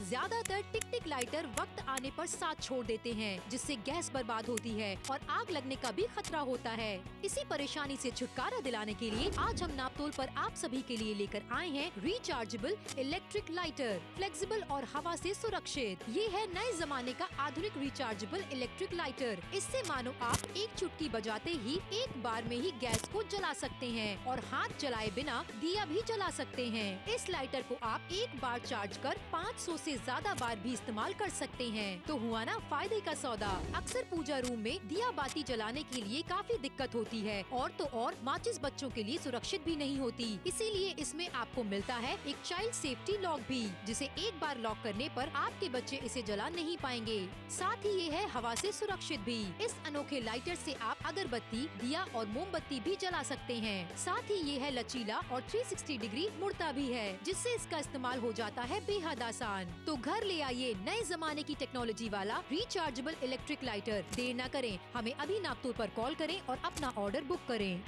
ज्यादातर टिक टिक लाइटर वक्त आने पर साथ छोड़ देते हैं, जिससे गैस बर्बाद होती है और आग लगने का भी खतरा होता है। इसी परेशानी से छुटकारा दिलाने के लिए आज हम नापतोल पर आप सभी के लिए लेकर आए हैं रिचार्जेबल इलेक्ट्रिक लाइटर, फ्लेक्सिबल और हवा से सुरक्षित। ये है नए जमाने का आधुनिक रिचार्जेबल इलेक्ट्रिक लाइटर। इससे मानो आप एक चुटकी बजाते ही एक बार में ही गैस को जला सकते हैं और हाथ जलाए बिना दिया भी जला सकते हैं। इस लाइटर को आप एक बार चार्ज कर 500 से ज्यादा बार भी इस्तेमाल कर सकते हैं। तो हुआ ना फायदे का सौदा। अक्सर पूजा रूम में दिया बाती जलाने के लिए काफी दिक्कत होती है और तो और माचिस बच्चों के लिए सुरक्षित भी नहीं होती। इसीलिए इसमें आपको मिलता है एक चाइल्ड सेफ्टी लॉक भी, जिसे एक बार लॉक करने पर आपके बच्चे इसे जला नहीं पाएंगे। साथ ही ये है हवा से सुरक्षित भी। इस अनोखे लाइटर से आप अगरबत्ती, दिया और मोमबत्ती भी जला सकते हैं। साथ ही ये है लचीला और 360 डिग्री मुड़ता भी है, जिससे इसका इस्तेमाल हो जाता है बेहद आसान। तो घर ले आइए नए जमाने की टेक्नोलॉजी वाला रिचार्जेबल इलेक्ट्रिक लाइटर। देर न करें, हमें अभी नापतोल पर कॉल करें और अपना ऑर्डर बुक करें।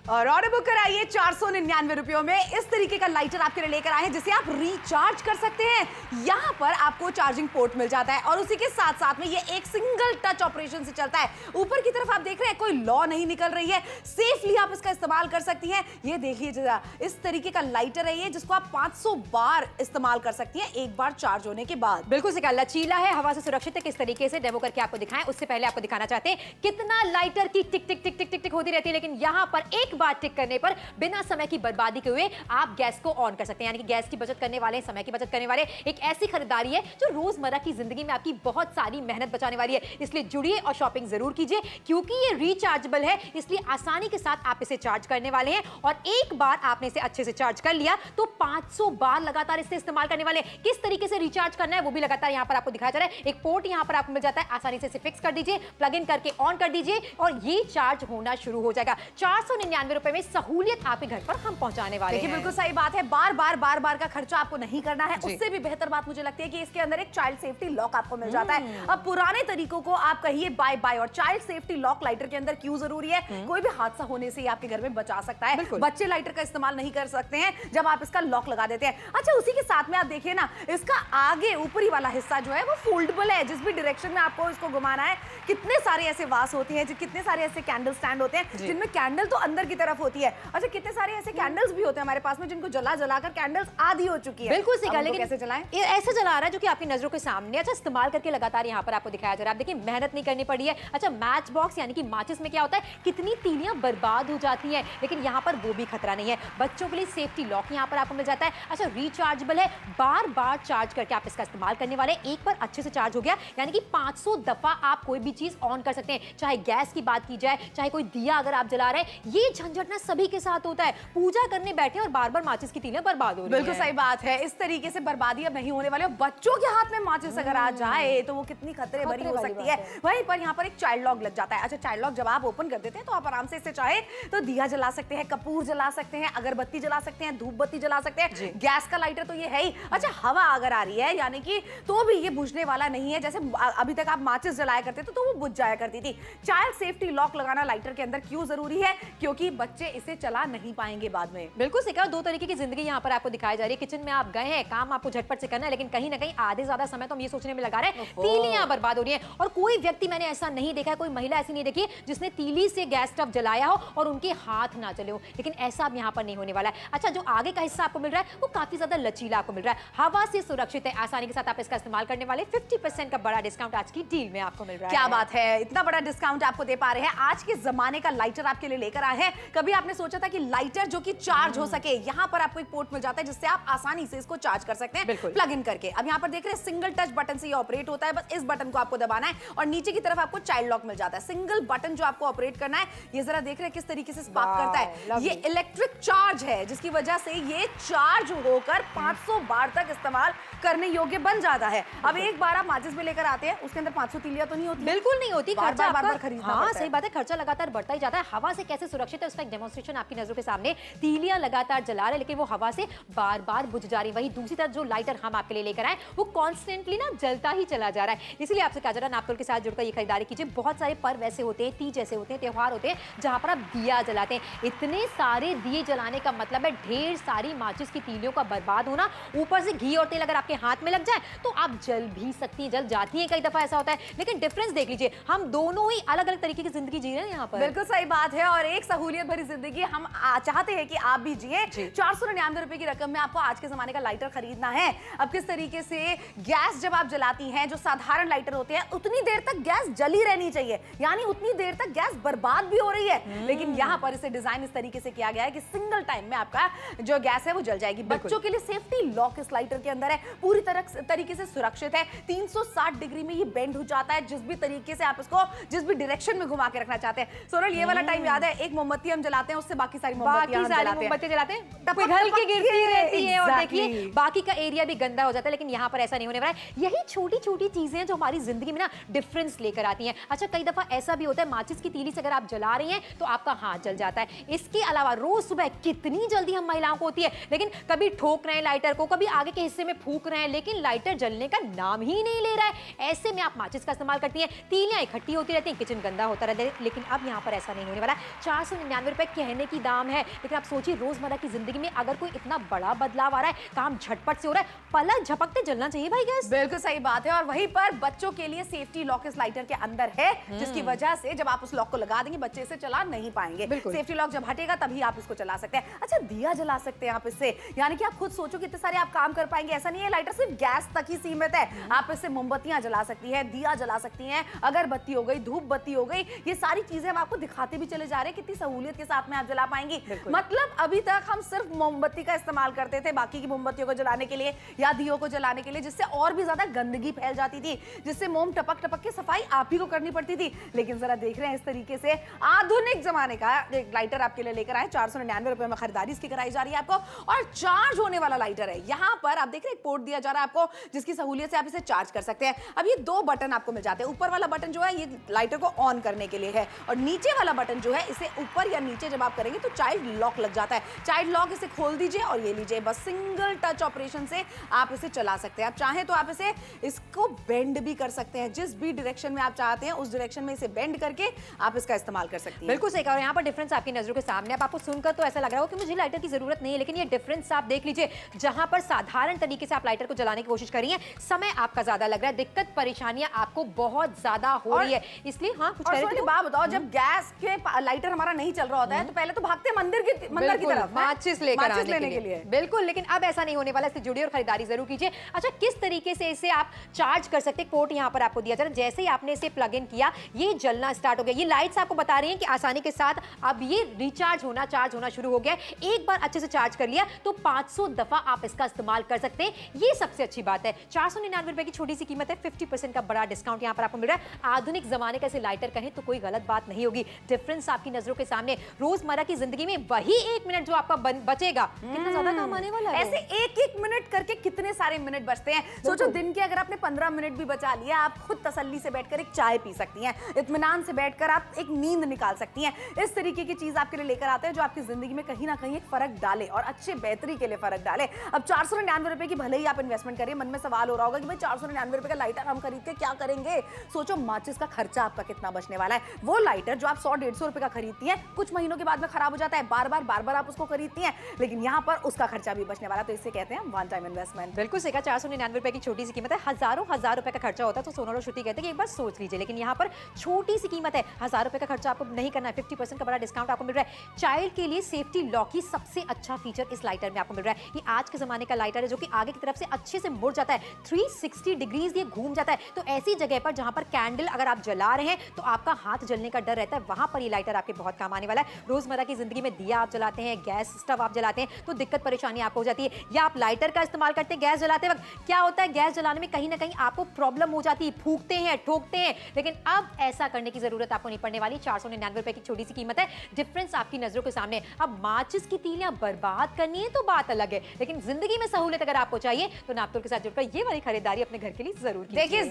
और ऑर्डर बुक कराइए 499 रुपयों में। इस तरीके का लाइटर आपके लिए लेकर आए हैं जिसे आप रिचार्ज कर सकते हैं। यहाँ पर आपको चार्जिंग पोर्ट मिल जाता है और उसी के साथ साथ में ये एक सिंगल टच ऑपरेशन से चलता है। ऊपर की तरफ आप देख रहे हैं कोई लौ नहीं निकल रही है, सेफली आप इसका इस्तेमाल कर सकती हैं। ये देखिए जरा, इस तरीके का लाइटर है ये, जिसको आप 500 बार इस्तेमाल कर सकती हैं एक बार चार्ज होने के बाद। बिल्कुल सिका, लचीला है, हवा से सुरक्षित है। किस तरीके से डेमो करके आपको दिखाएं, उससे पहले आपको दिखाना चाहते हैं कितना लाइटर की टिक टिक टिक टिक टिक टिक होती रहती है, लेकिन यहाँ पर एक बार टिक करने पर बिना समय की बर्बादी के हुए आप गैस को ऑन कर सकते हैं। यानी कि गैस की बचत करने वाले, समय की बचत करने वाले एक ऐसी खरीदारी है जो रोजमर्रा की जिंदगी में आपकी बहुत सारी मेहनत बचाने वाली है। इसलिए जुड़िए और शॉपिंग जरूर कीजिए, क्योंकि ये रिचार्जेबल है, इसलिए आसानी के साथ आप इसे चार्ज करने वाले हैं। और एक बार आपने इसे अच्छे से चार्ज कर लिया तो 500 बार लगातार इसे इस्तेमाल करने वाले। किस तरीके से रिचार्ज करना है वो भी लगातार यहाँ पर आपको दिखाया जा रहा है। एक पोर्ट यहाँ पर आपको मिल जाता है, आसानी से इसे फिक्स कर दीजिए, प्लग इन करके ऑन कर दीजिए और ये चार्ज होना शुरू हो जाएगा। 499 रुपए में सहूलियत आपके घर पर हम पहुंचाने वाले हैं। बिल्कुल सही बात है, बार बार का खर्चा आपको नहीं करना है। उससे भी बेहतर बात मुझे लगती है कि इसके अंदर एक चाइल्ड सेफ्टी लॉक आपको मिल जाता है। अब पुराने तरीकों को आप कहिए बाय बाय, और चाइल्ड सेफ्टी लॉक लाइटर के अंदर क्यों जरूरी है? कोई भी हादसा होने से आपके घर में बचा सकता है। बच्चे लाइटर का इस्तेमाल नहीं कर सकते हैं जब आप इसका लॉक लगा देते हैं। अच्छा, उसी के साथ में आप देखिए ना, इसका आगे ऊपरी वाला हिस्सा जो है वो फोल्डेबल है। जिस भी डायरेक्शन में आपको इसको घुमाना है, कितने सारे ऐसे वास होते हैं, कितने सारे ऐसे कैंडल स्टैंड होते हैं जिनमें कैंडल तो अंदर की तरफ होती है। अच्छा, कितने सारे ऐसे कैंडल्स भी होते हैं हमारे पास में जिनको जला जलाकर कैंडल्स आधी हो चुकी है। बिल्कुल सीखा, लेकिन कैसे जलाएं? ये ऐसे जला रहा है जो कि आपकी नजरों के सामने। अच्छा, इस्तेमाल करके लगातार यहाँ पर आपको दिखाया जा रहा है। आप देखिए, मेहनत नहीं करनी पड़ी है। अच्छा, मैच बॉक्स यानी कि माचिस में क्या होता है, कितनी तीलियां बर्बाद हो जाती हैं, लेकिन यहाँ पर वो भी खतरा नहीं है। बच्चों के लिए सेफ्टी लॉक यहाँ पर आपको मिल जाता है। अच्छा, रिचार्जेबल है, बार बार चार्ज करके आप इसका इस्तेमाल करने वाले। एक बार अच्छे से चार्ज हो गया यानी कि 500 दफा आप कोई भी चीज ऑन कर सकते हैं। चाहे गैस की बात की जाए, चाहे कोई दिया अगर आप जला रहे हैं, ये झंझट ना सभी के साथ होता है। पूजा करने बैठे और बार बार माचिस की तीलियां बर्बाद हो रही हैं। बिल्कुल सही बात है, इस तरीके से बर्बादी अब नहीं होने वाली है। बच्चों के हाथ में माचिस अगर आ जाए तो वो कितनी खतरे भरी हो सकती है। वहीं पर यहाँ पर एक चाइल्ड लॉक लग जाता है। अच्छा, चाइल्ड लॉक जब आप ओपन कर देते हैं तो आप आराम से इसे चाहे तो दिया जला सकते हैं, कपूर जला सकते हैं, अगरबत्ती जला सकते हैं, धूप बत्ती जला सकते हैं। गैस का लाइटर तो ये है ही। अच्छा, हवा अगर आ रही है यानी कि तो भी ये बुझने वाला नहीं है। जैसे अभी तक आप माचिस जलाया करते थे तो वो बुझ जाया करती थी। चाइल्ड सेफ्टी लॉक लगाना लाइटर के अंदर क्यों जरूरी है? क्योंकि बच्चे इसे चला नहीं पाएंगे बाद में। बिल्कुल सिका, दो तरीके की जिंदगी यहाँ पर आपको दिखाई जा रही है। किचन में आप गए हैं, काम आपको झटपट से करना है, लेकिन कहीं ना कहीं आधे ज्यादा समय तो हम ये सोचने में लगा रहे हैं तीलियां बर्बाद हो रही हैं। और कोई व्यक्ति मैंने ऐसा नहीं देखा है, कोई महिला ऐसी नहीं देखी जिसने तीली से गैस स्टोव जलाया हो और उनके हाथ ना जले हो, लेकिन ऐसा अब यहाँ पर नहीं होने वाला है। अच्छा, जो आगे का हिस्सा आपको मिल रहा है वो काफी ज्यादा लचीला आपको मिल रहा है, हवा से सुरक्षित है, आसानी के साथ आप इसका इस्तेमाल करने वाले। 50% का बड़ा डिस्काउंट आज की डील में आपको मिल रहा है। क्या बात है, इतना बड़ा डिस्काउंट आपको दे पा रहे हैं। आज के जमाने का लाइटर आपके लिए लेकर आए हैं। कभी आपने सोचा था कि लाइटर जो कि चार्ज हो सके, यहाँ पर आपको एक पोर्ट मिल जाता है जिससे आप आसानी से इसको चार्ज कर सकते हैं प्लग इन करके। अब यहाँ पर देख रहे हैं सिंगल टच बटन से ये ऑपरेट होता है। बस इस बटन को आपको दबाना है और नीचे की तरफ आपको चाइल्ड लॉक मिल जाता है। सिंगल बटन जो आपको ऑपरेट करना है, ये जरा देख रहे हैं किस तरीके से स्पार्क करता है। ये इलेक्ट्रिक चार्ज है जिसकी वजह से ये चार्ज होकर 500 बार तक इस्तेमाल करने योग्य बन जाता है। अब एक बार आप माचिस में लेकर आते हैं, उसके अंदर 500 तीलियां तो नहीं होती, बिल्कुल नहीं होती। खर्चा बार खरीदना हाँ, सही बात है, खर्चा लगातार बढ़ता ही जाता है। हवा से कैसे सुरक्षित है उसका एक डेमोन्स्ट्रेशन आपकी नजरों के सामने। तीलियां लगातार जला रहे हैं लेकिन वो हवा से बार बार बुझ जा रही। वही दूसरी तरफ जो लाइटर हम आपके लिए लेकर आए वो कॉन्स्टेंटली ना जलता ही चला जा रहा है। इसलिए आपसे कहा जा रहा है नापतोल के साथ जुड़कर ये खरीदारी कीजिए। बहुत सारे पर्व ऐसे होते हैं, तीज ऐसे होते हैं, त्योहार होते हैं जहां पर आप दिया जलाते हैं। इतने सारे दिए जलाने का मतलब है ढेर सारी माचिस की तीलियों का बर्बाद होना। ऊपर से घी और तेल अगर आपके हाथ में लग जाए तो आप जल भी सकती हैं, जल जाती हैं, कई दफा ऐसा होता है। लेकिन डिफरेंस देख लीजिए, हम दोनों ही अलग अलग तरीके की जिंदगी जी रहे हैं यहाँ पर। बिल्कुल सही बात है, और एक सहूलियत भरी जिंदगी हम चाहते हैं कि आप भी जिए। 499 रुपए की रकम में आपको आज के जमाने का लाइटर खरीदना है। अब किस तरीके से गैस जब आप जलाती हैं, जो साधारण लाइटर होते हैं, उतनी देर तक गैस जली रहनी चाहिए, यानी उतनी देर तक गैस बर्बाद भी हो रही है। लेकिन यहाँ पर इसे डिजाइन इस तरीके से किया गया है कि सिंगल टाइम में आपका जो गैस है वो जल जाएगी। बच्चों के लिए सेफ्टी लॉक इस लाइटर के अंदर है, पूरी तरह तरीके से सुरक्षित है। 360 डिग्री में ये बेंड हो जाता है, जिस भी तरीके से आप इसको जिस भी डायरेक्शन में घुमा के रखना चाहते हैं। सोनल, ये वाला टाइम याद है, एक मोमबत्ती हम जलाते हैं, उससे बाकी सारी मोमबत्तियां जलाते हैं, पिघल के गिरती रहती है। और देखिए बाकी का एरिया भी गंदा हो जाता है, लेकिन यहाँ पर ऐसा नहीं होने वाला है। यही छोटी छोटी चीजें हैं जो हमारी जिंदगी में ना डिफरेंस लेकर आती हैं। अच्छा, कई दफा ऐसा भी होता है माचिस की तीली से अगर आप जला रही हैं तो आपका हाथ जल जाता है। इसके अलावा रोज सुबह कितनी जल्दी हम महिलाओं को होती है, लेकिन कभी ठोक रहे हैं लाइटर को, कभी आगे के हिस्से में फूंक रहे हैं, लेकिन लाइटर जलने का नाम ही नहीं ले रहा है। ऐसे में आप माचिस का इस्तेमाल करती हैं, तीलियां इकट्ठी होती रहती हैं, किचन गंदा होता रहता है। लेकिन अब यहाँ पर ऐसा नहीं होने वाला। 499 रुपए कहने की दाम है, लेकिन आप सोचिए रोजमर्रा की जिंदगी में अगर कोई इतना बड़ा बदलाव आ रहा है, काम झटपट से हो रहा है, पलक झपकते जलना चाहिए भाई गैस। बिल्कुल सही बात है। और वहीं पर बच्चों के लिए सेफ्टी लॉक इस लाइटर के अंदर है, जिसकी वजह से जब आप उस लॉक को लगा देंगे बच्चे इसे चला नहीं पाएंगे। सेफ्टी लॉक जब हटेगा तभी आप इसको चला सकते हैं। अच्छा, दिया जला सकते हैं आप इससे, यानी कि आप खुद सोचो कितने सारे आप काम कर पाएंगे। ऐसा नहीं है लाइटर सिर्फ गैस तक ही सीमित है, आप इससे मोमबत्तियां जला सकती है, दिया जला सकती हैं, अगरबत्ती हो गई, धूप बत्ती हो गई। ये सारी चीजें हम आपको दिखाते भी चले जा रहे हैं कितनी सहूलियत के साथ में आप जला पाएंगी। मतलब अभी तक हम सिर्फ मोमबत्ती का इस्तेमाल करते थे बाकी की मोमबत्तियों को जलाने के लिए या दियों को जलाने के लिए, जिससे और भी ज्यादा गंदगी फैल जाती थी, जिससे मोम टपक टपक के सफाई आप ही को करनी पड़ती थी। लेकिन जरा देख रहे हैं इस तरीके से आधुनिक जमाने का एक लाइटर आपके लिए लेकर आए। 499 रुपए में खरीदारी इसकी कराई जा रही है आपको, और चार्ज होने वाला लाइटर है। यहाँ पर आप देख रहे हैं एक पोर्ट दिया जा रहा है आपको, जिसकी सहूलियत से आप इसे चार्ज कर सकते हैं। अब ये 2 बटन आपको मिल जाते हैं। ऊपर वाला बटन जो है ये लाइटर को ऑन करने के लिए है, और नीचे वाला बटन जो है इसे ऊपर या नीचे जब आप करेंगे तो चाइल्ड लॉक लग जाता है। चाइल्ड लॉक इसे खोल दीजिए और ये लीजिए, बस सिंगल टच ऑपरेशन से आप इसे चला सकते हैं। आप चाहें तो आप इसको बेंड भी कर सकते हैं, जिस भी डायरेक्शन में आप चाहते हैं उस डायरेक्शन में इसे बेंड करके आप इसका इस्तेमाल कर सकती हैं। बिल्कुल सही कहा। और यहाँ पर डिफरेंस आपकी नजरों के सामने। अब आपको सुनकर तो ऐसा लग रहा हो कि मुझे लाइटर की जरूरत नहीं है, लेकिन ये डिफरेंस आप देख लीजिए। जहां पर साधारण तरीके से आप लाइटर को जलाने की कोशिश कर रही हैं, समय आपका ज्यादा लग रहा है, दिक्कत परेशानियां आपको बहुत ज्यादा हो रही है। इसलिए हाँ, कुछ बात बताओ, जब गैस के लाइटर हमारा नहीं चल रहा होता है तो पहले तो भागते मंदिर की तरफ माचिस लेने के लिए। बिल्कुल, लेकिन अब ऐसा नहीं होने वाला। इससे जुड़िए और खरीदारी जरूर कीजिए। अच्छा, किस तरीके से इसे आप चार्ज कर सकते हैं, पोर्ट यहाँ पर आपको दिया जा रहा है। जैसे ही आपने इसे प्लग इन किया, ये जलना स्टार्ट हो गया। ये लाइट्स आपको बता रही हैं कि आसानी के साथ अब ये रिचार्ज होना, चार्ज होना शुरू हो गया। एक बार अच्छे से चार्ज कर लिया तो 500 दफा आप इसका इस्तेमाल कर सकते हैं। ये सबसे अच्छी बात है। 499 रुपए की छोटी सी कीमत है, 50% का बड़ा डिस्काउंट यहाँ पर आपको मिल रहा है। आधुनिक जमाने का इसे लाइटर कहें तो कोई गलत बात नहीं होगी। डिफरेंस आपकी नजरों के सामने। रोजमर्रा की जिंदगी में वही 1 मिनट जो आपका बचेगा, कितना ज्यादा काम आने वाला है। ऐसे 1-1 मिनट करके कितने सारे मिनट बचते हैं। सोचो दिन के अगर आपने 15 मिनट भी बचा लिया, आप खुद तसल्ली से बैठकर एक चाय पी सकती हैं, इत्मीनान से बैठकर आप एक नींद निकाल सकती हैं। इस तरीके की चीज आपके लिए लेकर आते हैं जो आपकी जिंदगी में कहीं ना कहीं एक फर्क डाले और अच्छे बेहतरी के लिए फर्क डाले। अब 499 रुपए की भले ही आप इन्वेस्टमेंट करिए, मन में सवाल हो रहा होगा कि भाई 499 रुपए का लाइटर हम खरीद के क्या करेंगे। सोचो माचिस का खर्चा आपका कितना बचने वाला है। वो लाइटर जो आप 100-150 रुपए का खरीदती हैं, कुछ महीनों के बाद में खराब हो जाता है, बार बार आप उसको खरीदती हैं, लेकिन यहाँ पर उसका खर्चा भी बचने वाला। तो इसे कहते हैं वन टाइम इन्वेस्टमेंट। बिल्कुल सही कहा। 499 रुपए की छोटी सी कीमत है। हजार रुपए का खर्चा होता है तो सोनल और श्रुति कहते हैं कि एक बार सोच लीजिए, लेकिन यहाँ पर छोटी सी कीमत है। 1000 रुपए का खर्चा आपको नहीं करना है, 50% का बड़ा डिस्काउंट आपको मिल रहा है। चाइल्ड के लिए सेफ्टी लॉक की सबसे अच्छा फीचर इस लाइटर में आपको मिल रहा है। ये आज के जमाने का लाइटर है जो कि आगे की तरफ से अच्छे से मुड़ जाता है, 360 डिग्रीज ये घूम जाता है। तो ऐसी जगह पर जहां पर कैंडल अगर आप जला रहे हैं तो आपका हाथ जलने का डर रहता है, वहां पर ये लाइटर आपके बहुत काम आने वाला है। रोजमर्रा की जिंदगी में दिया आप जलाते हैं, गैस स्टव आप जलाते हैं तो दिक्कत परेशानी आपको हो जाती है, या आप लाइटर का इस्तेमाल करते हैं गैस जलाते वक्त, क्या होता है गैस जलाने में कहीं ना कहीं आपको प्रॉब्लम हो जाती है, फूंकते हैं, ठोकते हैं। लेकिन अब ऐसा करने की जरूरत आपको नहीं पड़ने वाली। 499 रुपए की छोटी सी कीमत है, डिफरेंस आपकी नजरों के सामने। अब माचिस की तीलियां बर्बाद करनी है तो बात अलग है, लेकिन जिंदगी में सहूलियत अगर आपको चाहिए तो नापतोल के साथ जुड़कर ये वाली खरीदारी अपने घर के लिए जरूर कीजिए। देखिए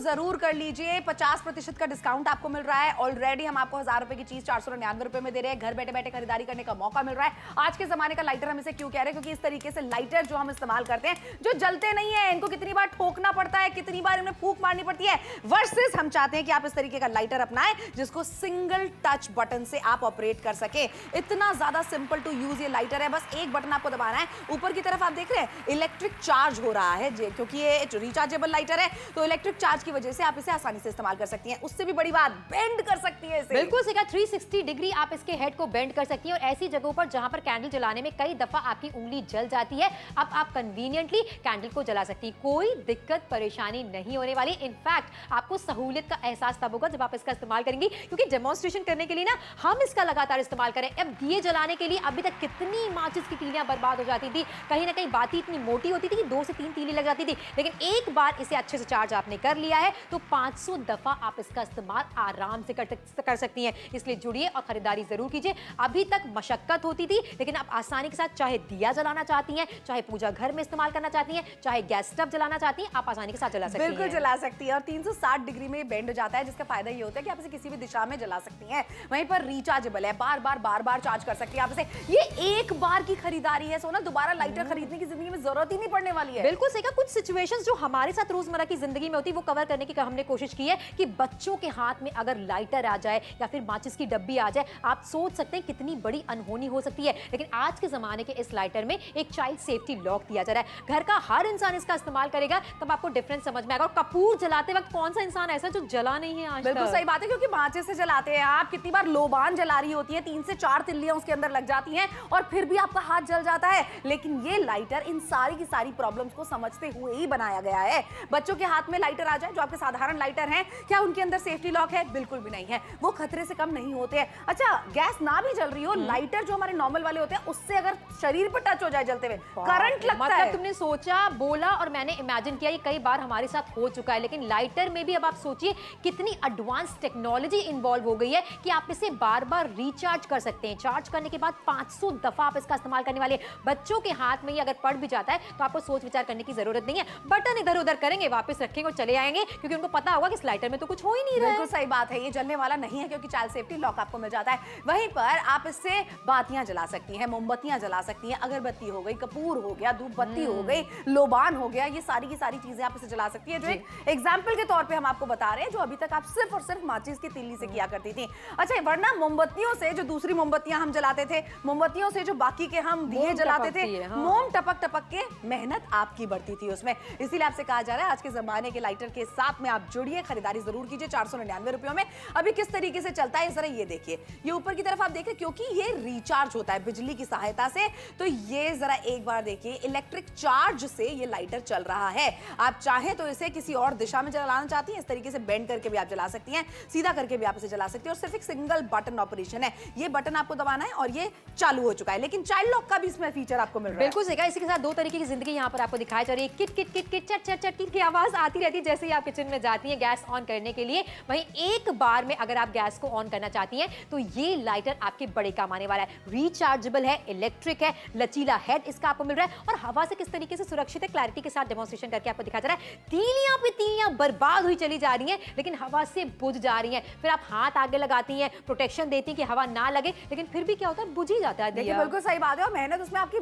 जरूर कर लीजिए। 50% का डिस्काउंट आपको मिल रहा है। ऑलरेडी हम आपको 1000 रुपए की चीज 499 रुपए में दे रहे हैं, घर बैठे बैठे खरीदारी करने का मौका मिल रहा है। आज के जमाने का लाइटर हम इसे क्यों कह रहे हैं, क्योंकि इस तरीके से लाइटर जो हम इस्तेमाल करते हैं जो जलते नहीं है, इनको कितनी बार ठोकना पड़ता है, कितनी बार इन्हें फूंक मारनी पड़ती है, वर्सेस हम चाहते हैं कि आप इस तरीके का लाइटर अपनाएं जिसको सिंगल टच बटन से आप ऑपरेट कर सके। इतना ज्यादा सिंपल टू यूज ये लाइटर है, बस एक बटन आपको दबाना है। ऊपर की तरफ आप देख रहे हैं इलेक्ट्रिक चार्ज हो रहा है, क्योंकि ये रिचार्जेबल लाइटर है तो इलेक्ट्रिक चार्ज की वजह से आप इसे आसानी से इस्तेमाल कर सकती हैं। उससे भी बड़ी बात, बेंड कर सकती है इसे। बिल्कुल सीधा 360 डिग्री आप इसके हेड को बेंड कर सकती हैं और ऐसी जगहों पर जहां पर कैंडल जलाने में कई दफा आपकी उंगली जल जाती है, अब आप कन्वीनियंटली कैंडल को जला सकती हैं। कोई दिक्कत परेशानी नहीं होने वाली। इनफैक्ट आपको सहूलियत का एहसास तब होगा जब आप इसका इस्तेमाल करेंगी, क्योंकि डेमोन्स्ट्रेशन करने के लिए ना हम इसका लगातार इस्तेमाल करें। अब दिए जलाने के लिए अभी तक कितनी माचिस की तीलियां बर्बाद हो जाती थी, कहीं ना कहीं बाती इतनी मोटी होती थी कि 2 से 3 तीली लग जाती थी, लेकिन एक बार इसे अच्छे से चार्ज आपने कर लिया है तो 500 दफा आप इसका इस्तेमाल आराम से कर सकती हैं। इसलिए जुड़िए और खरीदारी जरूर कीजिए। अभी तक मशक्कत होती थी, लेकिन आप आसानी के साथ चाहे दिया जलाना चाहती हैं, चाहे पूजा घर में इस्तेमाल करना चाहती हैं, चाहे गैस स्टव जलाना चाहती हैं, आप आसानी के साथ जला सकती हैं। बिल्कुल जला सकती है और 360 डिग्री में बेंड हो जाता है, जिसका फायदा ये होता है कि आप इसे किसी भी दिशा में जला सकती हैं। वहीं पर रिचार्जेबल है, बार बार चार्ज कर सकती है आप इसे। ये एक बार की खरीदारी है सोना, दोबारा लाइटर खरीदने की जिंदगी में जरूरत ही नहीं पड़ने वाली है। बिल्कुल सही कहा। कुछ सिचुएशंस जो हमारे साथ रोजमर्रा की जिंदगी में होती है वो कवर करने की हमने कोशिश की है कि बच्चों के हाथ में अगर लाइटर आ जाए या फिर माचिस की डब्बी आ जाए, आप सोच सकते हैं कितनी बड़ी अनहोनी हो सकती है। लेकिन आज के जमाने के इस लाइटर में एक चाइल्ड सेफ्टी लॉक दिया जा रहा है। घर का हर इंसान इसका इस्तेमाल करेगा तब आपको डिफरेंस समझ में आएगा। और कपूर जलाते वक्त कौन सा इंसान ऐसा जो जला नहीं है आज बिल्कुल तक? सही बात है, क्योंकि माचिस से जलाते हैं आप, कितनी बार लोबान जला रही होती है, 3 से 4 तिल्लियां उसके अंदर लग जाती हैं और फिर भी आपका हाथ जल जाता है। लेकिन ये लाइटर इन सारी की सारी प्रॉब्लम्स को समझते हुए ही बनाया गया है। बच्चों के हाथ में लाइटर आ जाए जो आपके साधारण लाइटर हैं, क्या उनके अंदर सेफ्टी लॉक है? बिल्कुल भी नहीं है, वो खतरे से कम नहीं होते हैं। अच्छा, गैस ना भी जल रही हो, लाइटर जो हमारे नॉर्मल वाले होते हैं उससे अगर शरीर पर टच हो जाए जलते हुए, करंट लगता मतलब है। तुमने सोचा, बोला और मैंने इमेजिन किया, ये कई बार हमारे साथ हो चुका है। लेकिन लाइटर में भी अब आप सोचिए कितनी एडवांस टेक्नोलॉजी इन्वॉल्व हो गई है कि आप इसे बार बार रिचार्ज कर सकते हैं। चार्ज करने के बाद 500 दफा आप इसका इस्तेमाल करने वाले। बच्चों के हाथ में ये अगर पड़ भी जाता है तो आपको सोच विचार करने की जरूरत नहीं है, बटन इधर उधर करेंगे, वापस रखेंगे और चले आएंगे, क्योंकि उनको पता होगा कि इस लाइटर में तो कुछ हो ही नहीं रहा है। बिल्कुल सही बात है, ये जलने वाला नहीं है क्योंकि चाइल्ड सेफ्टी लॉक आपको मिल जाता है। वहीं पर आप इससे बातियां जला सकती हैं, मोमबत्तियां जला सकती हैं, अगरबत्ती हो गई, कपूर हो गया, धूप बत्ती हो गई, लोबान हो गया, ये सारी की सारी चीजें आप इसे जला सकती है। जो एक एग्जाम्पल के तौर पे हम आपको बता रहे हैं, जो अभी तक आप सिर्फ और सिर्फ माचिस की तीली से किया करती थी। अच्छा, वरना मोमबत्तियों से जो दूसरी मोमबत्तियां हम जलाते थे, मोमबत्तियों से जो बाकी के हम दिए जलाते थे, मोम टपक टपक के मेहनत आपकी बढ़ती थी उसमें। इसीलिए आपसे कहा जा रहा है आज के जमाने के लाइटर के साथ में आप जुड़िए, खरीदारी जरूर कीजिए। 499 रुपयों में अभी किस तरीके से चलता है जरा ये देखिए। ये ऊपर की तरफ आप देख रहे हैं, क्योंकि ये रिचार्ज होता है बिजली की सहायता से, तो ये जरा एक बार देखिए, इलेक्ट्रिक चार्ज से ये लाइटर चल रहा है। आप चाहें तो इसे किसी और दिशा में जलाना चाहती हैं, इस तरीके से बेंड करके भी आप जला सकती हैं, सीधा करके भी आप इसे जला सकती हैं। और सिर्फ एक सिंगल बटन ऑपरेशन है, ये बटन आपको दबाना है और ये चालू हो चुका है। लेकिन चाइल्ड लॉक का भी इसमें फीचर आपको मिल रहा है। बिल्कुल सही। इसी के साथ 2 तरीके की जिंदगी यहाँ पर आपको दिखाई जा रही है। किट किट किट किट चट चट चट की आवाज आती रहती है जैसे ही आप किचन में जाती हैं गैस ऑन करने के लिए। वहीं एक बार में अगर आप गैस को ऑन करना चाहती हैं तो ये लाइटर आपके बड़े काम आने वाला है। रिचार्जेबल है, इलेक्ट्रिक है, लचीला हेड इसका आपको मिल रहा है और हवा से किस तरीके से सुरक्षित है, क्लैरिटी के साथ डेमोन्स्ट्रेशन करके आपको दिखाया जा रहा है। तीलियां पे तीलियां बर्बाद हुई चली जा रही हैं, लेकिन हवा से बुझ जा रही हैं। फिर आप हाथ आगे लगाती हैं, प्रोटेक्शन देती हैं कि हवा ना लगे, लेकिन फिर भी क्या होता है, बुझ ही जाता है। देखिए बिल्कुल सही बात है, और मेहनत उसमें आपकी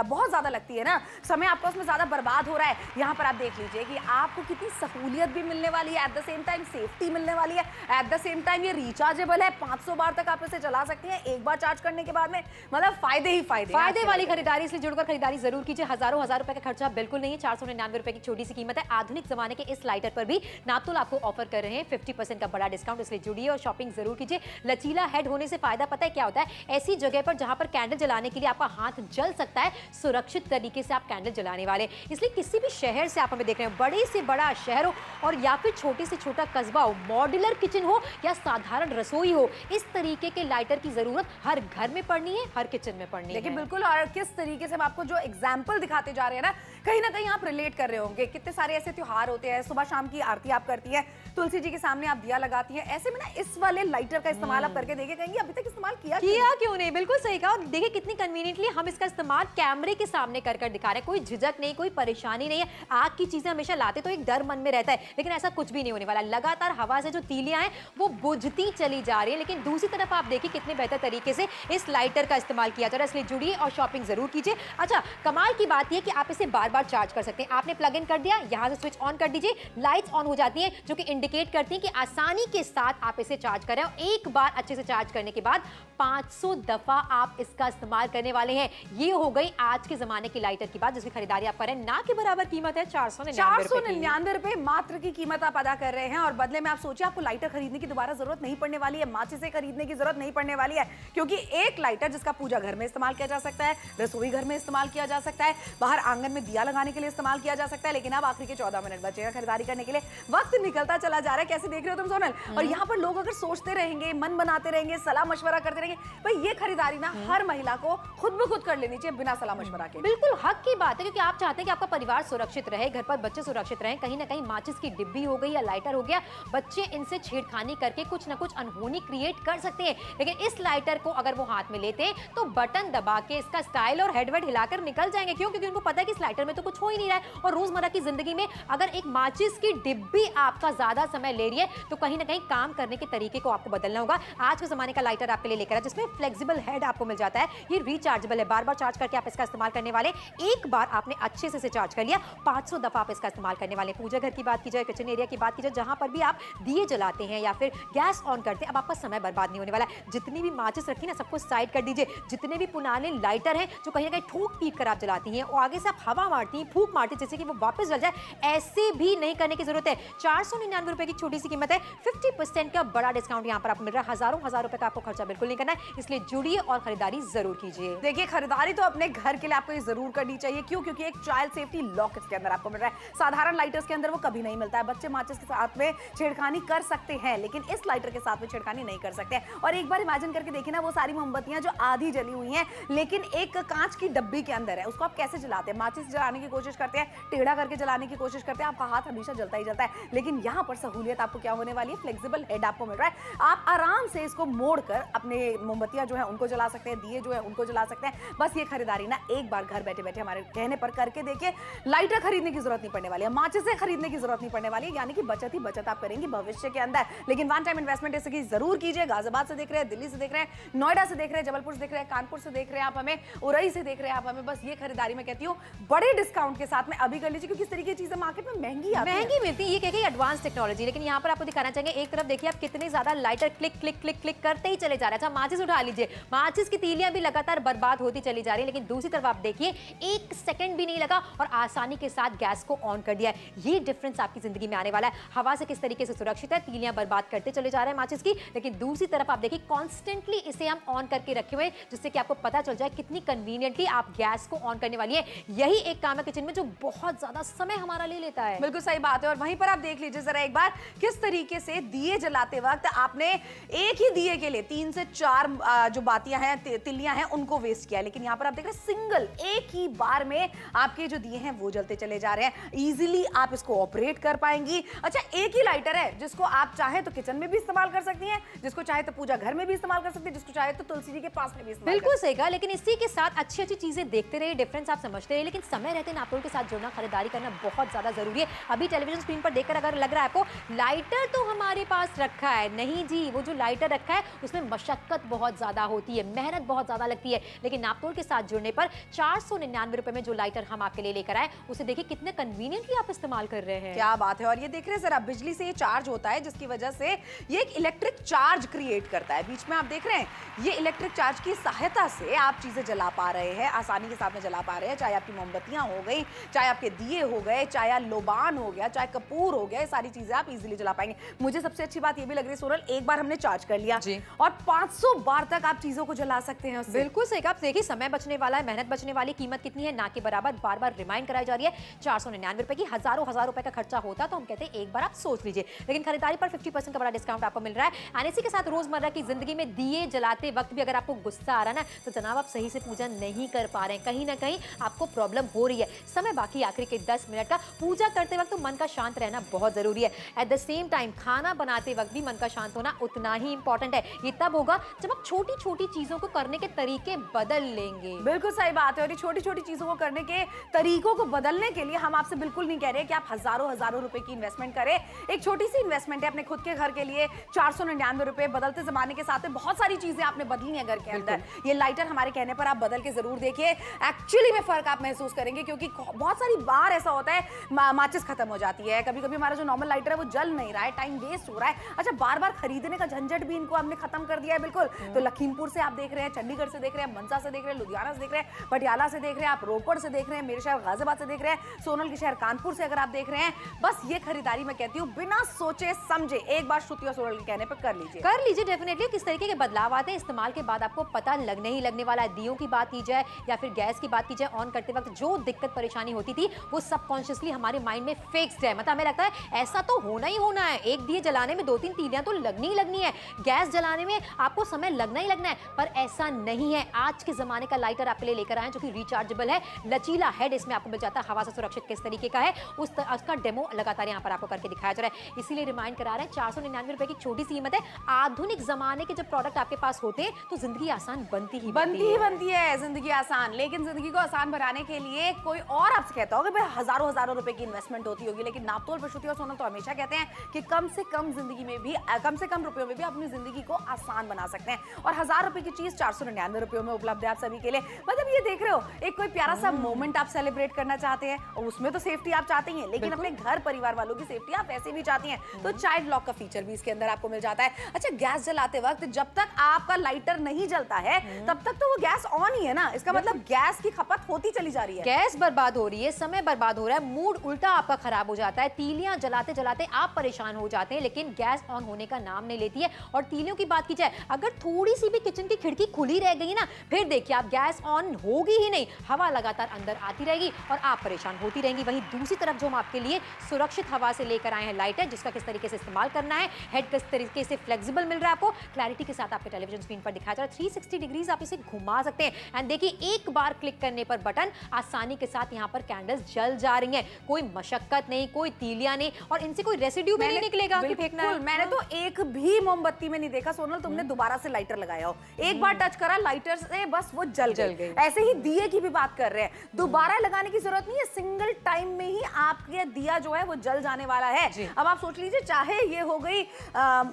बहुत ज्यादा लगती है ना, समय आपका उसमें ज्यादा बर्बाद हो रहा है। यहाँ पर आप देख लीजिए कि आपको कितनी सहूलियत भी मिलने वाली है, at the same time safety मिलने वाली है, एट द सेम टाइम ये रिचार्जेबल है, 500 बार तक आप इसे चला सकती हैं एक बार चार्ज करने के बाद में। मतलब फायदे ही फायदे वाली खरीदारी, इसलिए जुड़कर खरीदारी जरूर कीजिए। हजारों हजार रुपए का खर्चा बिल्कुल नहीं है, 499 रुपए की छोटी सी कीमत है। आधुनिक जमाने के इस लाइटर पर भी नापतोल आपको ऑफर कर रहे हैं 50% का बड़ा डिस्काउंट, इसलिए जुड़िए और शॉपिंग जरूर कीजिए। लचीला हेड होने से फायदा पता है क्या होता है, ऐसी जगह पर जहां पर कैंडल जलाने के लिए आपका हाथ जल सकता है, सुरक्षित तरीके से आप कैंडल जलाने वाले। इसलिए किसी भी शहर से आप हमें देख रहे हो, बड़े से बड़ा शहर हो और या फिर छोटे से छोटा कस्बा हो, मॉड्यूलर किचन हो या साधारण रसोई हो, इस तरीके के लाइटर की जरूरत हर घर में पड़नी है, हर किचन में पड़नी है। देखिए बिल्कुल, और किस तरीके से हम आपको जो एग्जाम्पल दिखाते जा रहे हैं ना कहीं ना कहीं आप रिलेट कर रहे होंगे। कितने सारे ऐसे त्योहार होते हैं, सुबह शाम की आरती आप करती है, तुलसी जी के सामने आप दिया लगाती है, ऐसे में ना इस वाले लाइटर का इस्तेमाल आप करके देखे, कहेंगे अभी तक इस्तेमाल किया क्यों नहीं। बिल्कुल सही कहा। और देखिए कितनी कन्वीनियंटली हम इसका इस्तेमाल कैमरे के सामने कर दिखा रहे हैं। कोई झिझक नहीं, कोई परेशानी नहीं है। आग की चीजें हमेशा लाते तो एक डर मन में रहता है, लेकिन ऐसा कुछ भी नहीं होने वाला। लगातार हवा से जो तीलियां हैं वो बुझती चली जा रही है। लेकिन दूसरी तरफ आप देखिए कितने बेहतर तरीके से इस लाइटर का इस्तेमाल किया जा रहा है। इसलिए जुड़िए और शॉपिंग जरूर कीजिए। अच्छा, कमाल की बात यह कि आप इसे बार बार चार्ज कर सकते हैं। आपने प्लग इन कर दिया, यहां से स्विच ऑन कर दीजिए, लाइट्स ऑन हो जाती हैं, जो कि इंडिकेट करती हैं कि आसानी के साथ आप इसे चार्ज करें। और एक बार अच्छे से चार्ज करने के बाद 500 दफा आप इसका इस्तेमाल करने वाले हैं। ये हो गई आज के जमाने की लाइटर की बात, जिसकी खरीदारी आप करें। ना के बराबर कीमत है 499 रुपए मात्र की कीमत आप अदा कर रहे हैं। और बदले में आप सोचिए, आपको लाइटर खरीदने की दोबारा जरूरत नहीं पड़ने वाली है, माचिस खरीदने की जरूरत नहीं पड़ने वाली है, क्योंकि एक लाइटर जिसका पूजा घर में इस्तेमाल किया जा सकता है, रसोई घर में इस्तेमाल किया जा सकता है, बाहर आंगन में दिया लगाने के लिए इस्तेमाल किया जा सकता है। लेकिन अब आखिरी के 14 मिनट बचे हैं खरीदारी करने के लिए, वक्त निकलता चला जा रहा है। कैसे देख रहे हो तुम सोनल? और यहाँ पर लोग अगर सोचते रहेंगे, मन बनाते रहेंगे, सलाह मशवरा करते रहेंगे, भाई ये खरीदारी ना हर महिला को खुद ब खुद कर लेनी चाहिए बिना सलाह मशवरा के। बिल्कुल हक की बात है, क्योंकि आप चाहते हैं कि आपका परिवार सुरक्षित रहे, घर पर बच्चे सुरक्षित रहें। कहीं ना कहीं माचिस की डिब्बी हो गई या लाइटर हो गया, बच्चे इनसे छेड़खानी करके कुछ ना कुछ अनहोनी क्रिएट कर सकते हैं। लेकिन इस लाइटर को अगर वो हाथ में लेते तो बटन दबा के इसका स्टाइल और हेडवेट हिलाकर निकल जाएंगे। क्यों? क्योंकि उनको पता है कि इस लाइटर में तो कुछ हो ही नहीं रहा है। और रोजमर्रा की जिंदगी में अगर एक माचिस की डिब्बी आपका ज्यादा समय ले रही है, तो कहीं ना कहीं काम करने के तरीके को आपको बदलना होगा। आज के जमाने का लाइटर आपके लिए लेकर आया, जिसमें फ्लेक्सिबल हेड आपको मिल जाता है। ये रिचार्जेबल है, बार बार चार्ज करके आप इसका इस्तेमाल करने वाले। एक बार आपने अच्छे से चार्ज कर लिया, 500 दफा आप इसका इस्तेमाल करने वाले। पूजा घर की बात की जाए, किचन एरिया की बात की जाए, जहां पर भी आप दिए जलाते हैं या फिर गैस ऑन करते हैं, अब आपका समय बर्बाद नहीं होने वाला है। जितनी भी माचिस रखी ना, सबको साइड कर दीजिए। जितने भी पुराने लाइटर हैं जो कहीं ना कहीं ठोक पीट कर आप जलाती हैं, और आगे से आप हवा मारती हैं, फूंक मारती हैं, जैसे कि वो वापस जल जाए, ऐसे भी नहीं करने की जरूरत है। 499 रुपए की छोटी सी कीमत है, 50% का बड़ा डिस्काउंट यहाँ पर आपको मिल रहा है। हजार रुपए का आपको खर्चा बिल्कुल नहीं करना है, इसलिए जुड़िए और खरीदारी जरूर कीजिए। देखिए, खरीदारी तो अपने घर के लिए आपको ये जरूर करनी चाहिए। क्यों? क्योंकि एक चाइल्ड सेफ्टी लॉक इसके अंदर आपको मिल रहा है। साधारण लाइटर्स के अंदर वो कभी नहीं मिलता है। बच्चे माचिस के साथ में छेड़खानी कर सकते हैं, लेकिन इस लाइटर के साथ में छेड़खानी नहीं कर सकते। और एक बार इमेजिन करके देखिए ना, वो सारी मोमबत्तियां जो आधी जली हुई हैं, लेकिन एक कांच की डब्बी के अंदर है, उसको आप कैसे जलाते हैं? माचिस जलाने की कोशिश करते हैं, टेढ़ा करके जलाने की कोशिश करते हैं, आपका हाथ हमेशा जलता ही जलता है। लेकिन यहाँ पर सहूलियत आपको क्या होने वाली है? फ्लेक्सिबल हेड आपको मिल रहा है। आप आराम से इसको मोड़कर अपने मोमबत्तियां जो है उनको जला सकते हैं, दिए जो है उनको जला सकते हैं। बस ये खरीदारी ना एक बार घर बैठे बैठे हमारे कहने पर करके देखिए, लाइटर खरीदने की जरूरत नहीं पड़ने वाली है, माचिसें खरीदने की जरूरत नहीं पड़ने वाली है। यानी कि बचत ही बचत आप करेंगे भविष्य के अंदर। लेकिन वन टाइम इन्वेस्टमेंट इसकी जरूर कीजिए। गाजियाबाद से देख रहे हैं, दिल्ली से देख रहे हैं, नोएडा से देख रहे हैं, जबलपुर से देख रहे हैं, कानपुर से देख रहे हैं आप हमें, उरई से देख रहे हैं आप हमें, बस ये खरीदारी मैं कहती हूँ बड़े डिस्काउंट के साथ में अभी कर लीजिए, क्योंकि इस तरीके की चीजें मार्केट में महंगी मिलती है। ये कह एडवांस टेक्नोलॉजी, लेकिन यहाँ पर आपको दिखाना चाहेंगे। एक तरफ देखिए आप कितने ज्यादा lighter click click click click करते ही चले जा रहे हैं। अच्छा, माचिस उठा लीजिए, माचिस की तीलियां भी लगातार बर्बाद होती चली जा रही है। लेकिन दूसरी तरफ आप देखिए, एक सेकंड भी नहीं लगा और आसानी के साथ गैस को ऑन कर दिया है। ये डिफरेंस आपकी जिंदगी में आने वाला है। हवा से किस तरीके से सुरक्षित है, तीलियां बर्बाद करते चले जा रहे हैं माचिस की, लेकिन दूसरी तरफ आप देखिए कॉन्स्टेंटली इसे हम ऑन करके रखे हुए, जिससे कि आपको पता चल जाए कितनी कन्वीनियंटली आप गैस को ऑन करने वाली है। यही एक काम है किचन में जो बहुत ज्यादा समय हमारा ले लेता है। बिल्कुल सही बात है। और वहीं पर आप देख लीजिए जरा एक बार, किस तरीके से दिए जलाते वक्त आपने एक ही दिए के लिए 3 से 4 जो बातियां हैं, तिलियां हैं, उनको वेस्ट किया। लेकिन यहाँ पर आप देख रहे हैं सिंगल एक ही बार में आपके जो दिए हैं वो जलते चले जा रहे हैं। इजीली आप इसको ऑपरेट कर पाएंगी। अच्छा, एक ही लाइटर है जिसको आप चाहे तो किचन में भी इस्तेमाल कर सकती हैं, जिसको चाहे तो पूजा घर में भी इस्तेमाल कर सकती है, जिसको चाहे तो तुलसी जी के पास में भी इस्तेमाल। बिल्कुल सही कहा। लेकिन इसी के साथ अच्छी अच्छी चीजें देखते रहिए, डिफरेंस आप समझते रहिए, लेकिन समय रहते नापतोल के साथ जुड़ना, खरीदारी करना बहुत ज्यादा जरूरी है। अभी टेलीविजन स्क्रीन पर देखकर अगर लग रहा है आपको लाइटर तो हमारे पास रखा है, नहीं जी, वो जो लाइटर रखा है उसमें मशक्कत बहुत ज्यादा होती है, मेहनत बहुत ज्यादा लगती है। लेकिन नापतोल के साथ जुड़ने पर 499 रुपए में जो लाइटर हम आपके लिए लेकर आए, उसे देखिए कितने कन्वीनियंटली आप इस्तेमाल कर रहे हैं। क्या बात है। और ये देख रहे हैं जरा, बिजली से ये चार्ज होता है, जिसकी वजह से ये एक इलेक्ट्रिक चार्ज क्रिएट करता है। बीच में आप देख रहे हैं, ये इलेक्ट्रिक चार्ज की सहायता से आप चीजें जला पा रहे हैं, आसानी के साथ में जला पा रहे हैं। चाहे आपकी मोमबत्तियां हो गई, चाहे आपके दिए हो गए, चाहे लोबान हो गया, चाहे कपूर हो गया, सारी चीजें आप इजीली जला पाएंगे। मुझे सबसे अच्छी बात ये भी लग रही है सोनल, एक बार हमने चार्ज कर लिया और 500 बार तक आप चीजों को जला सकते हैं उससे। बिल्कुल सही कहा। आप देखिए, समय बचने वाला है, मेहनत बचने वाली, कीमत कितनी है ना के बराबर बार बार रिमाइंड कराई जा रही है। 499 रुपए की हजार रुपए का खर्चा होता तो हम कहते हैं एक बार आप सोच लीजिए। लेकिन खरीदारी पर 50% का बड़ा डिस्काउंट आपको मिल रहा है। और इसी के साथ रोजमर्रा की जिंदगी में दिए जलाते वक्त भी अगर आपको गुस्सा आ रहा है ना, तो जनाब आप सही से पूजा नहीं कर पा रहे हैं, कहीं ना कहीं आपको प्रॉब्लम हो रही रही है, समय बाकी आखिरी के 10 मिनट का। पूजा करते वक्त तो मन का शांत रहना बहुत जरूरी है। एट द सेम टाइम खाना बनाते वक्त भी मन का शांत होना उतना ही इंपॉर्टेंट है। ये तब होगा जब आप छोटी छोटी चीजों को करने के तरीके बदल लेंगे। बिल्कुल सही बात है। और ये छोटी छोटी चीजों को करने के तरीकों को बदलने के लिए हम आपसे बिल्कुल नहीं कह रहे कि आप हजारों रुपए की इन्वेस्टमेंट करें। एक छोटी सी इन्वेस्टमेंट है अपने खुद के घर के लिए, 499 रुपए। बदलते जमाने के साथ में बहुत सारी चीजें आपने बदली हैं घर के अंदर। ये लाइटर हमारे कहने पर आप बदल के जरूर देखिए, एक्चुअली में फर्क आप महसूस करेंगे। क्योंकि बहुत सारी बार ऐसा होता है माचिस खत्म हो जाती है, कभी कभी हमारा जो नॉर्मल लाइटर है वो जल नहीं रहा है, टाइम वेस्ट हो रहा है। अच्छा, बार बार खरीदने का झंझट भी इनको हमने खत्म कर दिया है बिल्कुल। तो लखीमपुर से आप देख रहे हैं, चंडीगढ़ से देख रहे हैं, मनसा से देख रहे हैं, लुधियाना से देख रहे हैं, पटियाला से देख रहे हैं, आप रोपड़ से देख रहे हैं, मेरे शहर गाजियाबाद से देख रहे हैं, सोनल के शहर कानपुर से अगर आप देख रहे हैं, बस ये खरीदारी मैं कहती हूँ बिना सोचे समझे एक बार श्रुति और सोनल के कहने पर कर लीजिए डेफिनेटली। किस तरीके के बदलाव आते हैं इस्तेमाल के बाद आपको पता लगने ही लगने वाला है। दियों की बात की जाए या फिर गैस की बात की जाए, ऑन करते वक्त जो दिक्कत परेशानी होती थी वो सबकॉन्शियसली हमारे माइंड में फिक्स्ड है। मतलब हमें लगता है ऐसा तो होना ही होना है, एक दिए जलाने में 2-3 तीलियां तो लगनी ही लगनी है, गैस जलाने में आपको समय लगना ही लगना है। पर ऐसा नहीं है। आज के जमाने का लाइटर आपके लिए लेकर आए जो कि रिचार्जेबल है, लचीला हेड इसमें आपको मिल जाता है, हवा से सुरक्षित किस तरीके का है उसका डेमो लगातार यहाँ पर आपको करके दिखाया जा रहा है। इसीलिए रिमाइंड करा रहे हैं, 499 रुपए की छोटी सी कीमत है। आधुनिक जमाने के जब प्रोडक्ट आपके पास होते हैं तो जिंदगी आसान बनती बनती है जिंदगी आसान। लेकिन जिंदगी को आसान बनाने के लिए कोई और आपसे कहता होगा भाई हजारों रुपए की इन्वेस्टमेंट होती होगी, लेकिन नापतोल पर श्रुति और सोनल तो हमेशा कहते हैं कि कम से कम जिंदगी में भी कम से कम रुपयों में भी अपनी जिंदगी को आसान बना सकते हैं। और 1000 रुपए की चीज 499 रुपयों में उपलब्ध है आप सभी के लिए। मतलब ये देख रहे हो, एक कोई प्यारा सा मोमेंट आप सेलिब्रेट करना चाहते हैं और उसमें तो सेफ्टी आप चाहते हैं, लेकिन अपने घर परिवार वालों की सेफ्टी आप ऐसे भी चाहती हैं, तो चाइल्ड लॉक का फीचर भी इसके अंदर आपको मिल जाता है। अच्छा, गैस जलाते वक्त जब तक आपका लाइटर नहीं जलता है तब तक तो वो गैस ऑन ही है ना, इसका मतलब गैस की खपत होती चली जा रही है, गैस बर्बाद हो रही है, समय बर्बाद हो रहा है, मूड उल्टा आपका खराब हो जाता है। तीलियां जलाते जलाते आप परेशान हो जाते हैं, लेकिन गैस ऑन होने का नाम नहीं लेती है। और तीलियों की बात की जाए, अगर थोड़ी सी भी किचन की खिड़की खुली रह गई ना, फिर देखिए आप गैस ऑन होगी ही नहीं, हवा लगातार अंदर आती रहेगी और आप परेशान होती रहेंगी। वहीं दूसरी तरफ जो हम आपके लिए सुरक्षित हवा से लेकर आए हैं लाइटर, जिसका किस तरीके से इस्तेमाल करना है, हेड किस तरीके से फ्लेक्सिबल मिल रहा है, आपको क्लैरिटी के साथ आपके टेलीविजन स्क्रीन पर दिखाया जा रहा है। 360 डिग्रीज आप इसे घुमा सकते हैं। एंड देखिए, एक बार क्लिक करने पर बटन आसानी के साथ यहाँ पर कैंडल्स जल जा रही हैं, कोई मशक्कत नहीं, कोई तीलियां नहीं, और इनसे कोई रेसिड्यू भी नहीं निकलेगा कि फेंकना है। मैंने तो एक भी मोमबत्ती में नहीं देखा सोनल तुमने दोबारा से लाइटर लगाया हो। एक बार टच करा लाइटर से, बस वो जल गई। ऐसे ही दिए की भी बात कर रहे हैं, दोबारा लगाने की जरूरत नहीं है, सिंगल टाइम में ही आपके दिया जो है वो जल जाने वाला है। अब आप सोच लीजिए, चाहे ये हो गई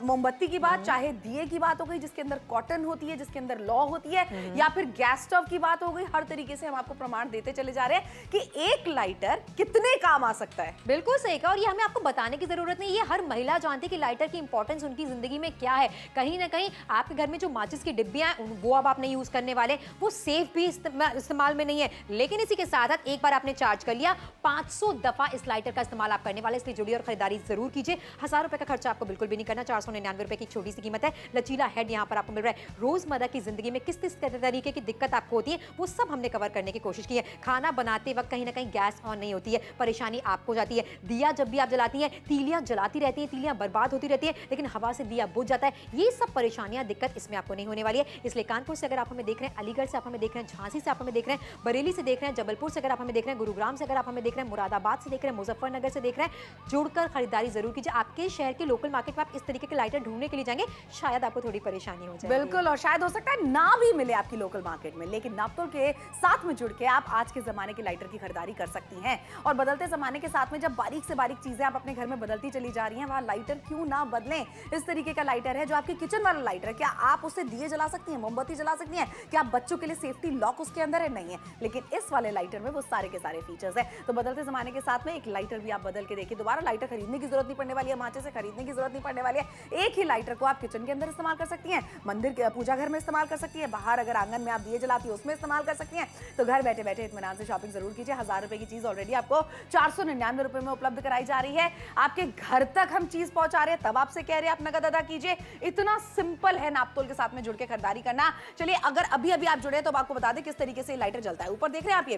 मोमबत्ती की बात, चाहे दिए की बात हो गई जिसके अंदर कॉटन होती है, जिसके अंदर लौ होती है, या फिर गैस स्टोव की बात हो गई, हर तरीके से हम आपको प्रमाण देते चले जा रहे हैं कि एक लाइटर कितने काम आ सकता है। बिल्कुल सही कहा, और ये हमें आपको बताने की जरूरत नहीं, ये हर महिला जानती है कि लाइटर की इंपॉर्टेंस उनकी जिंदगी में क्या है। कहीं ना कहीं आपके घर में जो माचिस की डिब्बियां हैं वो अब आप नहीं यूज करने वाले, वो सेफ भी इस्तेमाल में नहीं है। लेकिन इसी के साथ साथ एक बार आपने चार्ज कर लिया, 500 दफा इस लाइटर का इस्तेमाल आप करने वाले, इसलिए जुड़िए और खरीदारी जरूर कीजिए। 1000 रुपए का खर्चा आपको बिल्कुल भी नहीं करना, 499 रुपए की छोटी सी कीमत है। लचीला हेड यहाँ पर आपको मिल रहा है। रोजमर्रा की जिंदगी में किस तरीके की दिक्कत आपको होती है वो सब हमने कवर करने की कोशिश की है। खाना बनाते वक्त कहीं ना कहीं गैस ऑन नहीं होती है, परेशानी आपको जाती है। दिया जब भी आप जलाती हैं, तीलियां जलाती रहती हैं, तीलियां बर्बाद होती रहती है, लेकिन हवा से दिया बुझ जाता है। ये सब परेशानियां, दिक्कत इसमें आपको नहीं होने वाली है। इसलिए कानपुर से अगर आप हमें देख रहे हैं, अलीगढ़ से आप हमें देख रहे हैं, झांसी से आप हमें देख रहे हैं, बरेली से देख रहे हैं, जबलपुर से अगर आप हमें देख रहे हैं, गुरुग्राम से अगर आप हमें देख रहे हैं, मुरादाबाद से देख रहे हैं, मुजफ्फरनगर से देख रहे हैं, जुड़कर खरीदारी जरूर कीजिए। आपके शहर के लोकल मार्केट में आप इस तरीके के लाइटर ढूंढने के लिए जाएंगे, शायद आपको थोड़ी परेशानी हो जाए। बिल्कुल, और शायद हो सकता है ना भी मिले आपकी लोकल मार्केट में, लेकिन नापतोल के साथ में जुड़ के आप आज के जमाने के लाइटर की खरीदारी कर सकती हैं। और बदलते जमाने के साथ में जब बारीक से बारीक चीजें आप अपने घर में बदलती चली जा रही हैं, वहां लाइटर क्यों ना बदलें। इस तरीके का लाइटर है जो आपकी किचन वाला लाइटर है। क्या आप उससे दिए जला सकती हैं, मोमबत्ती जला सकती हैं? क्या बच्चों के लिए सेफ्टी लॉक उसके अंदर है? नहीं है, लेकिन इस वाले लाइटर में वो सारे के सारे फीचर्स हैं। तो बदलते जमाने के साथ में एक लाइटर भी आप बदल के देखिए, दोबारा लाइटर खरीदने की जरूरत नहीं पड़ने वाली है, माचिस से खरीदने की जरूरत नहीं पड़ने वाली है। एक ही लाइटर को आप किचन के अंदर इस्तेमाल कर सकती हैं, मंदिर के पूजा घर में इस्तेमाल कर सकती है, बाहर अगर आंगन में आप दिए जलाती है उसमें इस्तेमाल कर सकती हैं। तो घर बैठे बैठे इत्मीनान से शॉपिंग जरूर कीजिए। 1000 रुपए की चीज ऑलरेडी आपको 499 रुपए में उपलब्ध कराई जा रही है। आपके घर तक हम चीज पहुंचा रहे हैं, तब आपसे कह रहे हैं आप नगद अदा कीजिए। इतना सिंपल है नापतोल के साथ में जुड़ के खरीदारी करना। चलिए, अगर अभी अभी आप जुड़े तो आपको बता दें किस तरीके से लाइटर जलता है। ऊपर देख रहे हैं आप,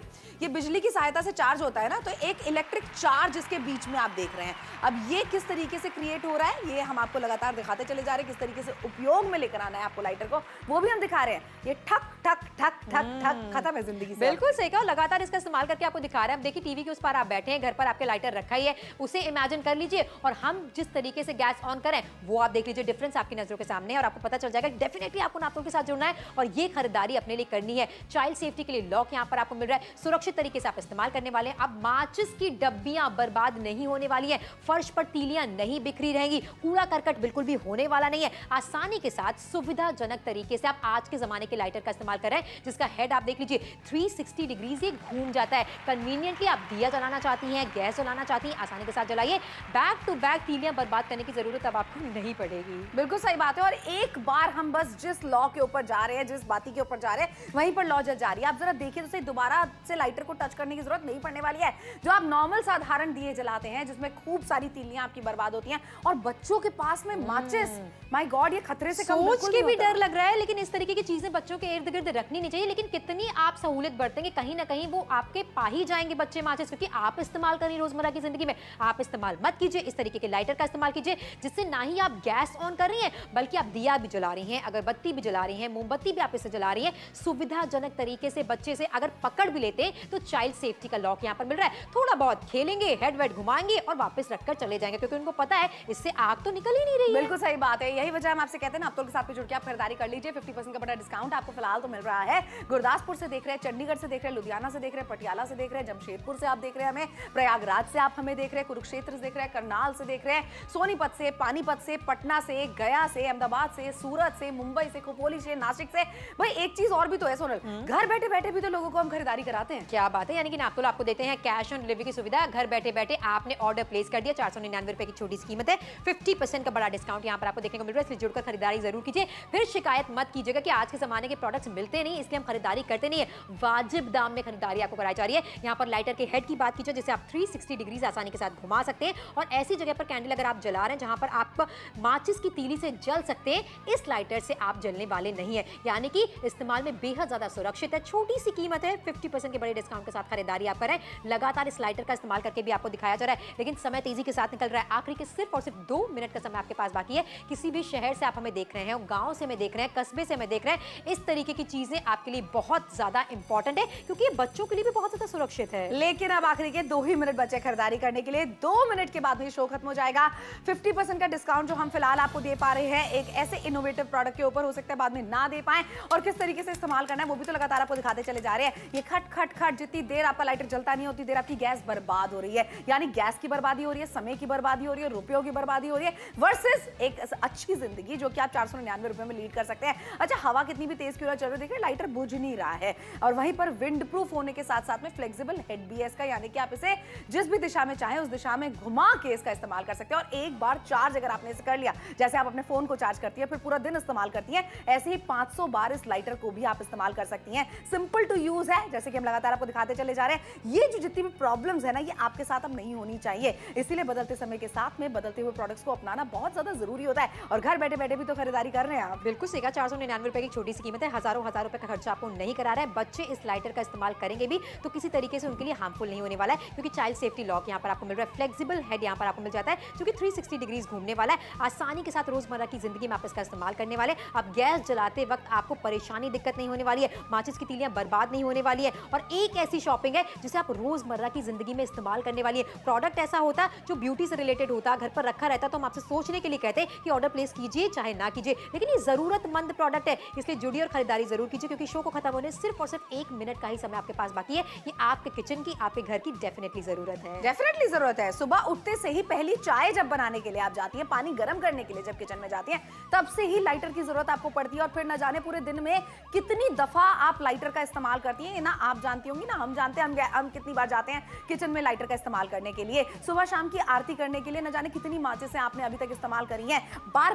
ये बिजली की सहायता से चार्ज होता है ना, तो एक इलेक्ट्रिक चार्ज इसके बीच में आप देख रहे हैं। अब ये किस तरीके से क्रिएट हो रहा है, ये हम आपको लगातार दिखाते चले जा रहे हैं। किस तरीके से उपयोग में लेकर आना है आपको लाइटर को, वो भी हम दिखा रहे हैं। ये ठक ठक ठक ठक ठक खत्म है जिंदगी से। बिल्कुल सही कहा, लगातार इसका इस्तेमाल करके आपको दिखा रहे हैं। देखिए टीवी के उस पार आप बैठे हैं, घर पर आपके लाइटर रखा ही है, उसे इमेजिन कर लीजिए और हम जिस तरीके से गैस ऑन करें वो आप देख लीजिए, डिफरेंस आपकी नजरों के सामने है और आपको पता चल जाएगा। डेफिनेटली आपको नापतोल के साथ जुड़ना है और ये खरीदारी अपने लिए करनी है। चाइल्ड सेफ्टी के लिए लॉक यहाँ पर आपको मिल रहा है, सुरक्षित तरीके से आप इस्तेमाल करने वाले हैं। अब माचिस की डब्बियां बर्बाद नहीं होने वाली है, फर्श पर तीलियां नहीं बिखरी रहेंगी, कूड़ा करकट बिल्कुल भी होने वाला नहीं है। आसानी के साथ सुविधाजनक तरीके से आप आज के जमाने के लाइटर का इस्तेमाल कर रहे हैं, जिसका हेड आप देख लीजिए 360 डिग्री से घूम जाता है। कन्वीनियंटली आप दिया जलाना चाहती हैं, गैस जलाना चाहती हैं, आसानी के साथ जलाइए। बैक टू बैक तीलियां बर्बाद करने की जरूरत अब आपको नहीं पड़ेगी। बिल्कुल सही बात है। और एक बार हम बस जिस लॉ के ऊपर जा रहे हैं, जिस बाती के ऊपर जा रहे हैं, वहीं पर लॉ जल जा रही है। आप जरा देखिए तो सही, दोबारा से लाइटर को टच करने की जरूरत नहीं पड़ने वाली है। जो आप नॉर्मल साधारण दिए जलाते हैं जिसमें खूब सारी तीलियां आपकी बर्बाद होती हैं, और बच्चों के पास में माचिस, माय गॉड, ये खतरे से कम सोच के भी डर लग रहा है। लेकिन इस तरीके की चीजें बच्चों के इर्द गिर्द रखनी नहीं चाहिए। लेकिन कितनी आप सहूलियत बरतेंगे, कहीं ना कहीं वो आपके पा ही जाएंगे बच्चे माचिस, क्योंकि आप इस्तेमाल करें रोजमर्रा की जिंदगी में। आप इस्तेमाल मत कीजिए, इस तरीके के लाइटर का इस्तेमाल कीजिए जिससे ना ही आप गैस ऑन कर रही हैं बल्कि आप दिया भी जला रही हैं, अगरबत्ती भी जला रही हैं, मोमबत्ती भी आप इससे जला रही हैं। सुविधाजनक तरीके से बच्चे से अगर पकड़ भी लेते हैं तो चाइल्ड सेफ्टी का लॉक यहाँ पर मिल रहा है। थोड़ा बहुत खेलेंगे, हेड वेड घुमाएंगे और वापस रखकर चले जाएंगे, क्योंकि उनको पता है इससे आग तो निकल ही नहीं रही है। बिल्कुल सही बात है। यही वजह हम आपसे कहते हैं नापतोल के साथ पे जुड़ के आप खरीदारी कर लीजिए। 50% का बड़ा डिस्काउंट आपको फिलहाल तो मिल रहा है। गुरदासपुर से देख रहे हैं, चंडीगढ़ से देख रहे हैं, लुधियाना से देख रहे हैं, पटियाला से देख रहे हैं, जमशेदपुर से आप देख रहे हैं हमें, प्रयागराज से आप हमें देख रहे हैं, कुरुक्षेत्र से देख रहे हैं, करनाल से देख रहे हैं, सोनीपत से, पानीपत से, पटना से, गया से, अहमदाबाद से, सूरत से, मुंबई से, खोपोली से, नासिक से। भाई एक चीज और भी तो है सोनल, घर बैठे बैठे भी तो लोगों को हम खरीदारी कराते हैं। क्या बात है, यानी कि नापतोल आपको देते हैं कैश ऑन डिलीवरी की सुविधा। घर बैठे बैठे आपने ऑर्डर प्लेस कर दिया, 499 रुपए की छोटी सी कीमत है, 50% का बड़ा डिस्काउंट यहाँ पर आपको देखने को मिल रहा है। इसलिए जुड़कर खरीदारी जरूर कीजिए। फिर शिकायत मत कीजिएगा कि आज के जमाने के प्रोडक्ट्स मिलते नहीं, इसलिए हम खरीदारी करते नहीं है। वाजिब दाम में खरीदारी आपको कराई जा रही है। यहाँ पर लाइटर के हेड की बात कीजिए जिसे आप 360 डिग्री आसानी के साथ घुमा सकते हैं, और ऐसी जगह पर कैंडल अगर आप जला रहे हैं जहां पर आप माचिस की तीली से जल सकते हैं, इस लाइटर से आप जलने वाले नहीं है। यानी कि इस्तेमाल में बेहद ज्यादा सुरक्षित है। छोटी सी कीमत है, 50% के बड़े डिस्काउंट के साथ खरीदारी आप करें। लगातार इस लाइटर का इस्तेमाल करके भी आपको दिखाया जा रहा है, लेकिन समय तेजी के साथ निकल रहा है। आखिरी के सिर्फ और सिर्फ 2 मिनट का समय आपके पास बाकी है। किसी भी शहर से आप हमें देख रहे हैं, गांव से हमें देख रहे हैं, कस्बे से हमें देख रहे हैं, इस तरीके की चीजें आपके लिए बहुत ज्यादा इंपॉर्टेंट है, क्योंकि ये बच्चों के लिए भी बहुत ज्यादा सुरक्षित है। लेकिन अब आखिरी के 2 ही मिनट बचे खरीदारी करने के लिए। 2 मिनट के बाद में शो खत्म हो जाएगा। 50% का डिस्काउंट जो हम फिलहाल आपको दे पा रहे हैं एक ऐसे इनोवेटिव प्रोडक्ट के ऊपर, हो सकता है बाद में ना दे पाए, और किस तरीके से इस्तेमाल करना है वो भी तो लगातार आपको दिखाते चले जा रहे हैं। ये खट खट खट, जितनी देर आपका लाइटर जलता नहीं होती देर आपकी गैस बर्बाद हो रही है। यानी गैस की बर्बादी हो रही है, समय की बर्बादी हो रही है, रुपयों की बर्बादी हो रही है, वर्सेस एक अच्छी जिंदगी जो कि आप 499 रुपए में लीड कर सकते हैं। अच्छा, हवा कितनी भी तेज क्यों ना चल रही है, देखिए लाइटर बुझ नहीं रहा है, और वहीं पर विंड प्रूफ होने के साथ साथ में फ्लेक्सिबल हेड भी है इसका, यानी कि आप इसे जिस भी दिशा में चाहें उस दिशा में घुमा के इसका इस्तेमाल कर सकते हैं। और एक बार चार्ज अगर आपने इसे कर लिया, जैसे आप अपने फोन को चार्ज करती है फिर पूरा दिन इस्तेमाल करती हैं, ऐसे ही 500 बार इस लाइटर को भी आप इस्तेमाल कर सकती हैं। सिंपल टू यूज है, जैसे कि हम लगातार आपको दिखाते चले जा रहे हैं। ये जो जितनी भी प्रॉब्लम्स है ना, ये आपके साथ अब नहीं होनी चाहिए। इसीलिए बदलते समय के साथ में बदलते हुए प्रोडक्ट्स को अपनाना बहुत ज्यादा जरूरी होता है। और घर बैठे बैठे भी तो खरीदारी कर रहे हैं आप। बिल्कुल सही कहा, 499 रुपए की छोटी सी कीमत है, हजारों हजार रुपए का खर्चा आपको नहीं करा रहा है। बच्चे इस लाइटर का इस्तेमाल करेंगे भी तो किसी तरीके से उनके लिए हार्मफुल नहीं होने वाला है, क्योंकि चाइल्ड सेफ्टी लॉक यहाँ पर आपको मिल रहा है। फ्लेक्सिबल हेड यहाँ पर आपको मिल जाता है, जो कि 360 डिग्रीज घूमने वाला है। आसानी के साथ रोजमर्रा की जिंदगी में आप इसका इस्तेमाल करने वाले। अब गैस जलाते वक्त आपको परेशानी, दिक्कत नहीं होने वाली है, माचिस की तीलियां बर्बाद नहीं होने वाली है, और एक ऐसी शॉपिंग है जिसे आप रोजमर्रा की जिंदगी में इस्तेमाल करने वाली है। प्रोडक्ट ऐसा होता जो ब्यूटी से रिलेटेड होता, घर पर रखा रहता, तो हम आपसे सोचने के लिए कहते हैं कि ऑर्डर प्लेस कीजिए चाहे ना कीजिए, लेकिन ये जरूरतमंद प्रोडक्ट है, इसलिए जुड़िए और खरीदारी जरूर कीजिए, क्योंकि शो को खत्म होने सिर्फ और सिर्फ 1 मिनट का ही समय आपके पास बाकी है। ये आपके किचन की, आपके घर की डेफिनेटली जरूरत है। डेफिनेटली जरूरत है। सुबह उठते से ही पहली चाय जब बनाने के लिए आप जाती हैं, पानी गर्म करने के लिए जब किचन में जाती हैं, तब से ही लाइटर की जरूरत आपको पड़ती है। और फिर न जाने पूरे दिन में कितनी दफा आप लाइटर का इस्तेमाल करती हैं, ना आप जानती होंगी ना हम जानते हैं, हम कितनी बार जाते हैं किचन में लाइटर का इस्तेमाल करने के लिए। सुबह शाम की आरती करने के लिए न जाने कितनी माचिसें आपने अभी तक इस्तेमाल करी हैं। बार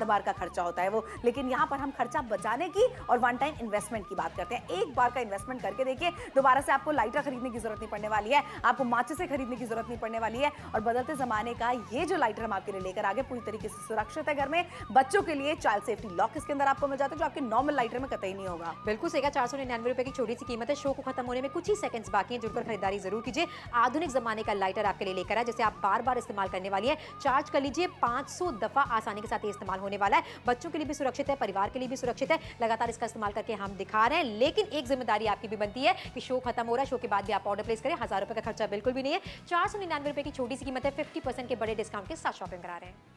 बार का खर्चा होता है वो, लेकिन यहाँ पर हम खर्चा बचाने की और वन टाइम इन्वेस्टमेंट की बात करते हैं। एक बार का इन्वेस्टमेंट करके देखिए, दोबारा से आपको लाइटर खरीदने की जरूरत नहीं पड़ने वाली है, आपको माचिसें खरीदने की जरूरत नहीं पड़ने वाली है। और बदलते जमाने का ये जो लाइटर हम आपके लिए लेकर आगे पूरी तरीके से सुरक्षित है। घर में बच्चों के लिए चाइल्ड सेफ्टी लॉक इसके अंदर आपको मिल जाता है, जो आपके नॉर्मल लाइटर में कतई नहीं होगा। बिल्कुल सही कहा, 499 रुपए की छोटी सी कीमत है। शो को खत्म होने में कुछ ही सेकंड्स बाकी हैं, जुड़कर खरीदारी जरूर कीजिए। आधुनिक जमाने का लाइटर आपके लिए लेकर आए, जैसे आप बार बार इस्तेमाल करने वाली है। चार्ज कर लीजिए, 500 दफा आसानी के साथ ये इस्तेमाल होने वाला है। बच्चों के लिए भी सुरक्षित है, परिवार के लिए भी सुरक्षित है। लगातार इसका इस्तेमाल करके हम दिखा रहे हैं, लेकिन एक जिम्मेदारी आपकी भी बनती है कि शो खत्म हो रहा है, शो के बाद भी आप ऑर्डर प्लेस करें, 1000 रुपए का खर्चा बिल्कुल भी नहीं है। 499 रुपए की छोटी सी कीमत है, 50% के बड़े डिस्काउंट के साथ शॉपिंग करा रहे हैं।